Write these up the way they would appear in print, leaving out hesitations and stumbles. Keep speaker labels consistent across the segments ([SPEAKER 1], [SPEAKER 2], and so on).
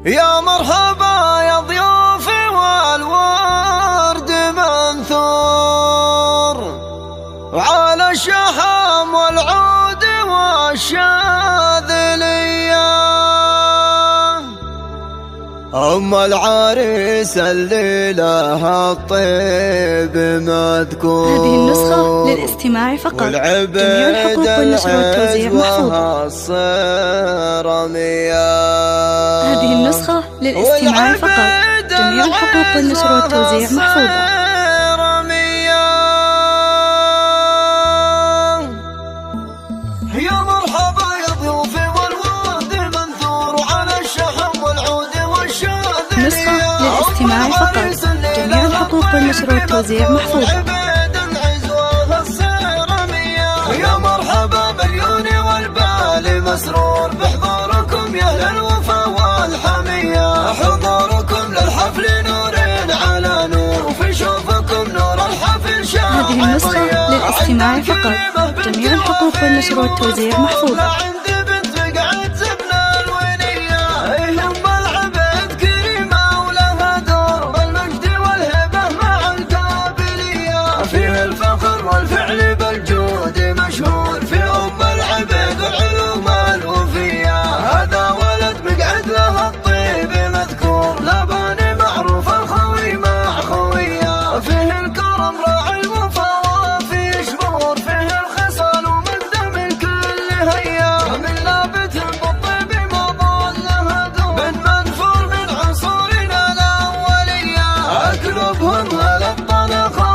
[SPEAKER 1] يا مرحبا يا ضيوفي والورد منثور على الشحم والعود والشاذلية. أم العريس الليلة الطيب مذكور.
[SPEAKER 2] هذه النسخة للاستماع فقط. جميع الحقوق والنشر والتوزيع محفوظة. هذه النسخة للاستماع فقط. جميع الحقوق والنشر والتوزيع محفوظة.
[SPEAKER 1] يا مرحبا يا ضيوفي والورد منثور على الشحم والعود والشاذلية.
[SPEAKER 2] نسخة للاستماع فقط. جميع الحقوق والنشر والتوزيع محفوظة.
[SPEAKER 1] يا مرحبا بالعيون والبال مسرور بحضوركم يا اهل الوفا والحمية. حضوركم للحفل نور على نور وفي شوفكم نور الحفل شاع.
[SPEAKER 2] هذه النسخة للاستماع فقط. جميع الحقوق والنشر والتوزيع محفوظة.
[SPEAKER 1] فيه الفخر والفعل بالجود مشهور في أم العبيد والعلوم الوفية. هذا ولد مقعد له الطيب مذكور لباني معروف الخوي مع خويه. فيه الكرم راعي الوفا وفي شمور فيه الخصال ومقدم الكل هيا. من لابت بالطيب ما ضلها دور من منفور من عصورنا الأولية. أكلبهم للطلقة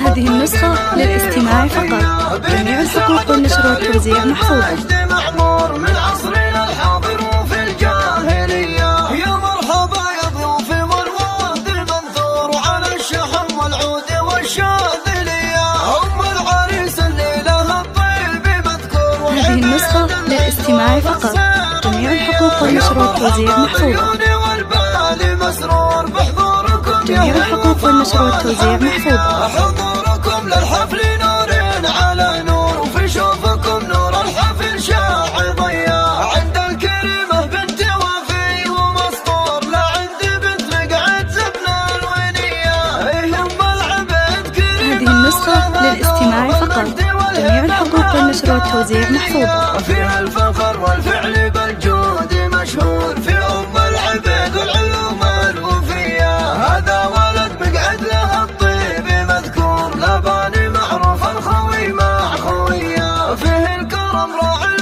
[SPEAKER 2] هذه النسخة للاستماع فقط. جميع الحقوق والنشر والتوزيع محفوظة.
[SPEAKER 1] من عصرنا الحاضر وفي الجاهلية. يا مرحبا يا ضيوفي والورد المنثور على الشحم والعود والشاذلية. أم العريس الليلة الطيب مذكور.
[SPEAKER 2] هذه النسخة للاستماع فقط. جميع الحقوق والنشر والتوزيع محفوظة. جميع الحقوق والنشر والتوزيع محفوظة.
[SPEAKER 1] حضوركم للحفل نور على نور وفي شوفكم نور الحفل شاع ضياء. عند الكريمة بنت وفي ومسطور لا عندي بنت مقعد زبنا الوينية. هم العبيد كريمة.
[SPEAKER 2] هذه النسخة للاستماع فقط. جميع الحقوق والنشر والتوزيع محفوظة.
[SPEAKER 1] فيها الفخر والفعل بالجود مشهور في أم العبيد والعلوم الوفية. هذا ولد مقعد له الطيب مذكور لباني معروف الخوي مع خويه. فيه الكرم راعي